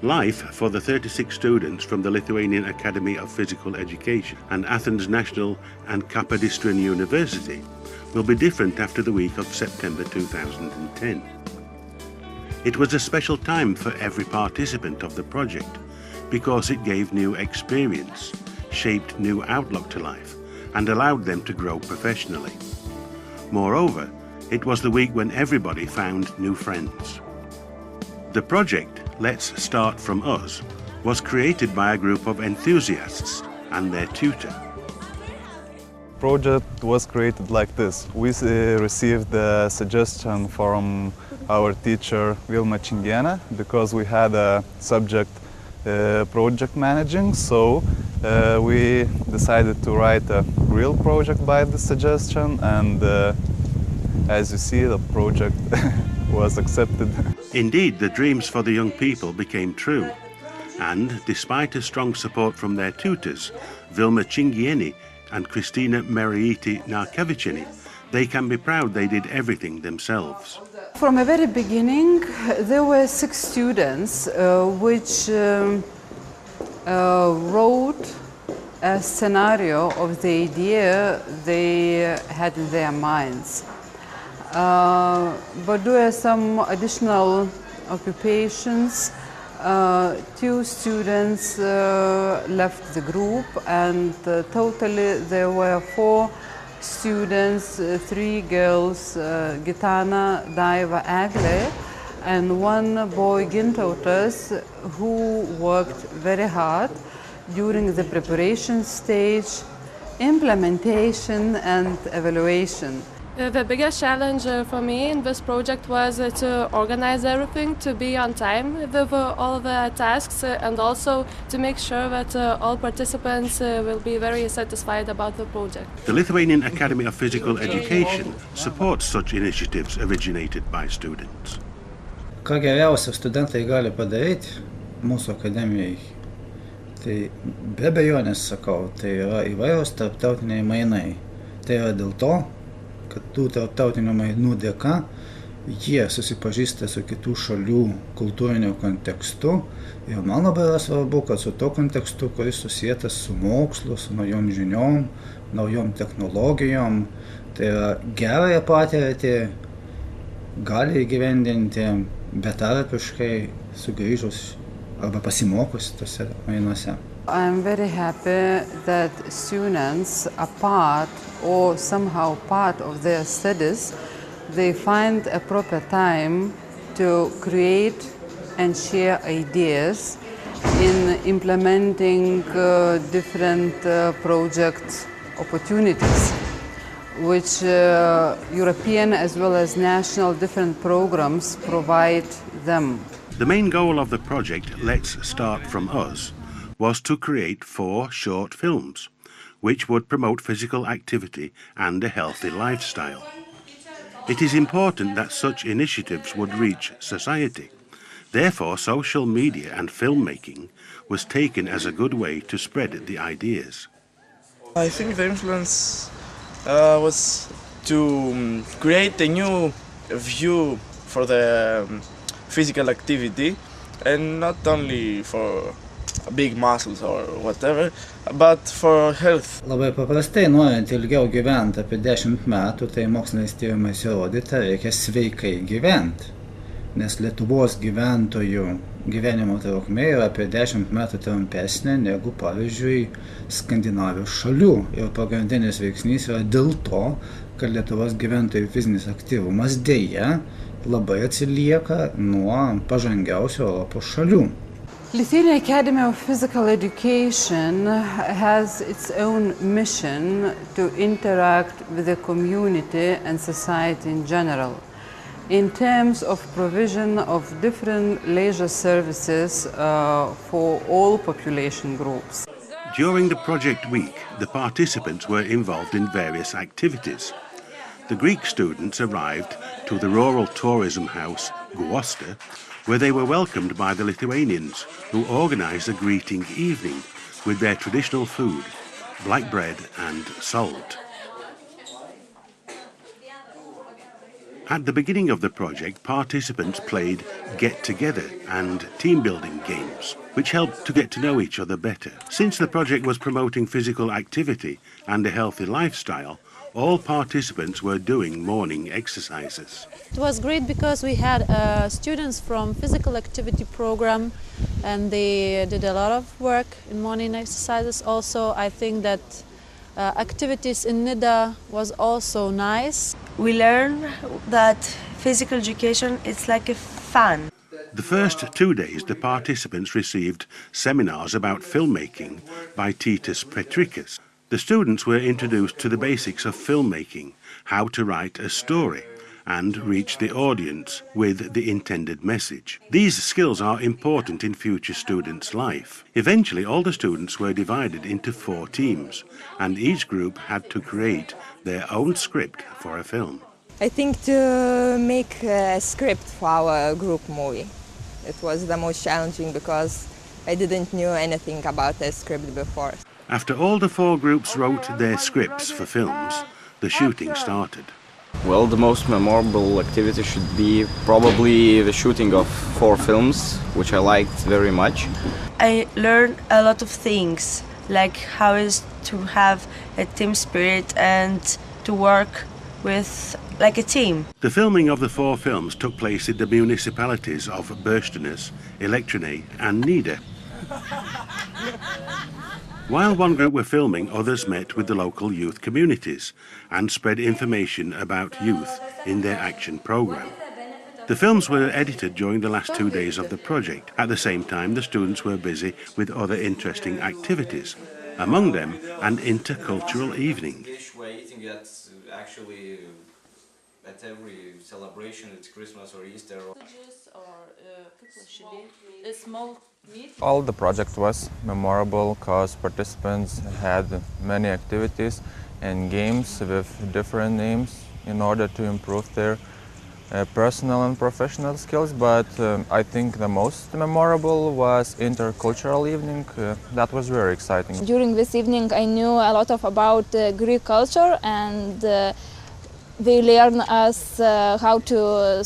Life for the 36 students from the Lithuanian Academy of Physical Education and Athens National and Kapodistrian University will be different after the week of September 2010. It was a special time for every participant of the project because it gave new experience, shaped new outlook to life, and allowed them to grow professionally. Moreover, it was the week when everybody found new friends. The project, Let's Start From Us, was created by a group of enthusiasts and their tutor. Project was created like this. We received a suggestion from our teacher Vilma Chingiene because we had a subject project managing, so we decided to write a real project by the suggestion, and as you see, the project was accepted. Indeed, the dreams for the young people became true, and despite a strong support from their tutors, Vilma Chingiene and Christina Mariiti Narkevicini, they can be proud they did everything themselves. From the very beginning, there were 6 students which wrote a scenario of the idea they had in their minds. But there are some additional occupations. 2 students left the group, and totally there were 4 students, 3 girls, Gitana, Daiva, Eglė, and 1 boy, Gintautas, who worked very hard during the preparation stage, implementation and evaluation. The biggest challenge for me in this project was to organize everything, to be on time with all the tasks, and also to make sure that all participants will be very satisfied about the project. The Lithuanian Academy of Physical Education supports such initiatives originated by students. Ką geriausia studentai gali padaryti mūsų akademijai, tai be abejonės sakau, tai yra įvairūs tarptautiniai mainai. Tai yra dėl to, kad tų tarptautinių mainų dėka jie susipažįsta su kitų šalių kultūriniu kontekstu, ir man labai yra svarbu, kad su to kontekstu, kuris susietas su mokslu, su naujom žiniom, naujom technologijom, tai yra gerąją patirtį gali įgyvendinti betarpiškai sugrįžus arba pasimokus tose mainuose. I'm very happy that students are part or somehow part of their studies, they find a proper time to create and share ideas in implementing different project opportunities, which European as well as national different programs provide them. The main goal of the project, Let's Start From Us, was to create 4 short films, which would promote physical activity and a healthy lifestyle. It is important that such initiatives would reach society. Therefore, social media and filmmaking was taken as a good way to spread the ideas. I think the influence was to create a new view for the physical activity, and not only for big muscles or whatever, but for health. Labai paprastai, norint ilgiau gyventi apie 10 metų, tai moksliniais tyrimais įrodyta, reikia sveikai gyventi. Nes Lietuvos gyventojų gyvenimo trukmė yra apie 10 metų trumpesnė negu, pavyzdžiui, Skandinavijos šalių. Ir pagrindinis veiksnys yra dėl to, kad Lietuvos gyventojų fizinis aktyvumas deja labai atsilieka nuo pažangiausių Europos šalių. Lithuanian Academy of Physical Education has its own mission to interact with the community and society in general in terms of provision of different leisure services for all population groups. During the project week, the participants were involved in various activities. The Greek students arrived to the rural tourism house, Guosta, where they were welcomed by the Lithuanians, who organized a greeting evening with their traditional food, black bread and salt. At the beginning of the project, participants played get-together and team-building games, which helped to get to know each other better. Since the project was promoting physical activity and a healthy lifestyle, all participants were doing morning exercises. It was great because we had students from physical activity program, and they did a lot of work in morning exercises. Also, I think that activities in Nida was also nice. We learned that physical education is like a fun. The first 2 days, the participants received seminars about filmmaking by Titus Petrikas. The students were introduced to the basics of filmmaking, how to write a story, and reach the audience with the intended message. These skills are important in future students' life. Eventually, all the students were divided into 4 teams, and each group had to create their own script for a film. I think to make a script for our group movie. It was the most challenging because I didn't know anything about a script before. After all the 4 groups wrote their scripts for films, the shooting started. Well, the most memorable activity should be probably the shooting of 4 films, which I liked very much. I learned a lot of things, like how is to have a team spirit and to work with like a team. The filming of the 4 films took place in the municipalities of Birštenes, Elektrene and Nida. While one group were filming, others met with the local youth communities and spread information about youth in their action program. The films were edited during the last 2 days of the project. At the same time, the students were busy with other interesting activities, among them an intercultural evening. We're eating actually at every celebration, it's Christmas or Easter. All the project was memorable because participants had many activities and games with different names in order to improve their personal and professional skills, but I think the most memorable was intercultural evening. That was very exciting. During this evening I knew a lot about Greek culture, and they learned us how to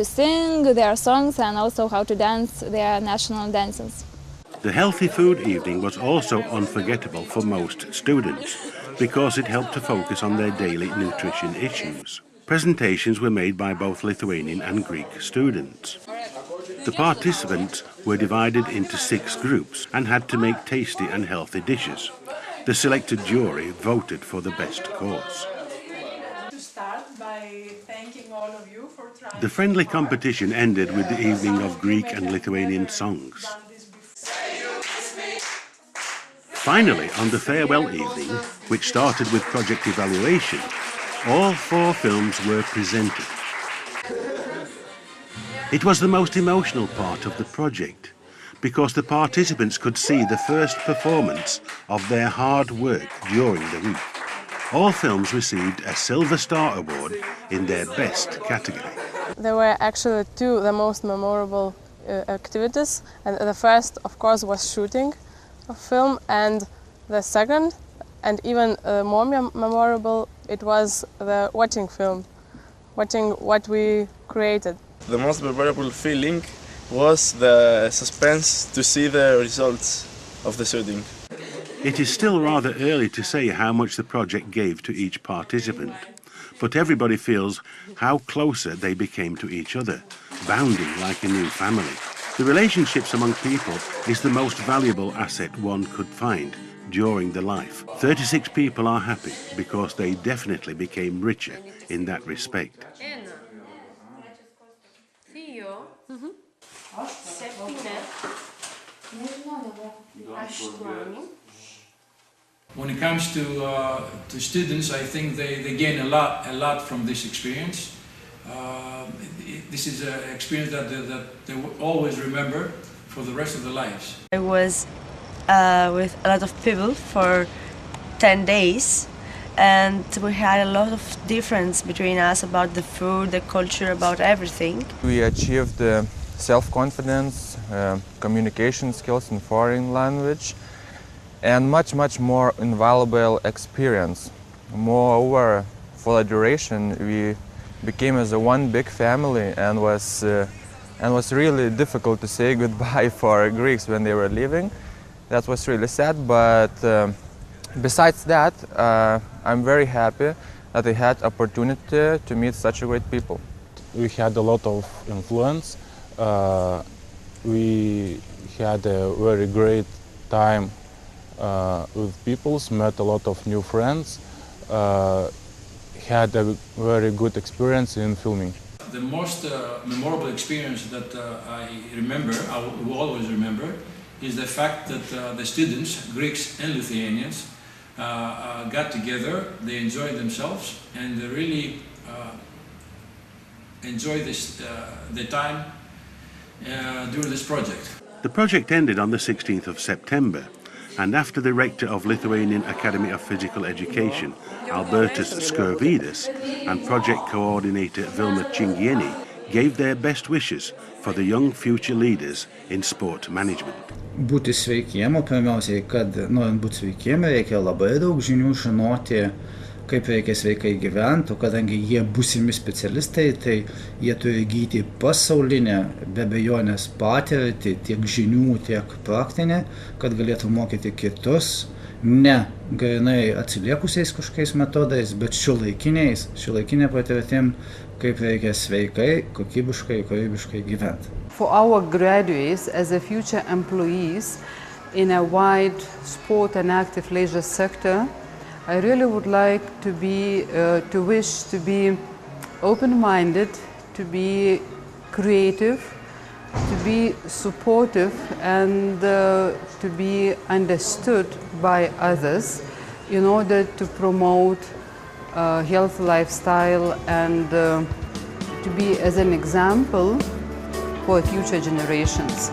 sing their songs and also how to dance their national dances. The healthy food evening was also unforgettable for most students because it helped to focus on their daily nutrition issues. Presentations were made by both Lithuanian and Greek students. The participants were divided into 6 groups and had to make tasty and healthy dishes. The selected jury voted for the best course. The friendly competition ended with the evening of Greek and Lithuanian songs. Finally, on the farewell evening, which started with project evaluation, all 4 films were presented. It was the most emotional part of the project because the participants could see the first performance of their hard work during the week. All films received a Silver Star Award in their best category. There were actually 2 the most memorable activities, and the first, of course, was shooting a film, and the second, and even more memorable, it was the watching film, watching what we created. The most memorable feeling was the suspense to see the results of the shooting. It is still rather early to say how much the project gave to each participant, but everybody feels how closer they became to each other, bounding like a new family. The relationships among people is the most valuable asset one could find during the life. 36 people are happy because they definitely became richer in that respect. When it comes to students, I think they gain a lot from this experience. This is an experience that they will always remember for the rest of their lives. I was with a lot of people for 10 days, and we had a lot of difference between us about the food, the culture, about everything. We achieved self-confidence, communication skills in foreign language, and much more invaluable experience. Moreover, for the duration we became as a one big family, and was really difficult to say goodbye for Greeks when they were leaving. That was really sad, but besides that, I'm very happy that I had opportunity to meet such great people. We had a lot of influence. We had a very great time with people, met a lot of new friends, had a very good experience in filming. The most memorable experience that I will always remember, is the fact that the students, Greeks and Lithuanians, got together, they enjoyed themselves, and they really enjoyed the time during this project. The project ended on the 16th of September, and after the rector of Lithuanian Academy of Physical Education, Albertas Skurvydas, and project coordinator Vilma Chingieni gave their best wishes for the young future leaders in sport management. Būti sveikiem, o pirmiausiai, kad norint būti sveikiem, reikia labai daug žinių žinoti, kaip reikia sveikai gyventi, o kadangi jie būsimi specialistai, tai jie turi įgyti pasaulinę, be abejonės, patirtį, tiek žinių, tiek praktinę, kad galėtų mokyti kitus, ne grynai atsiliekusiais kažkokiais metodais, bet šiuolaikinė patirtim, kaip reikia sveikai, kokybiškai, kūrybiškai gyventi. For our graduates as a future employees in a wide sport and active leisure sector, I really would like to wish to be open-minded, to be creative, to be supportive, and to be understood by others in order to promote a healthy lifestyle and to be as an example for future generations.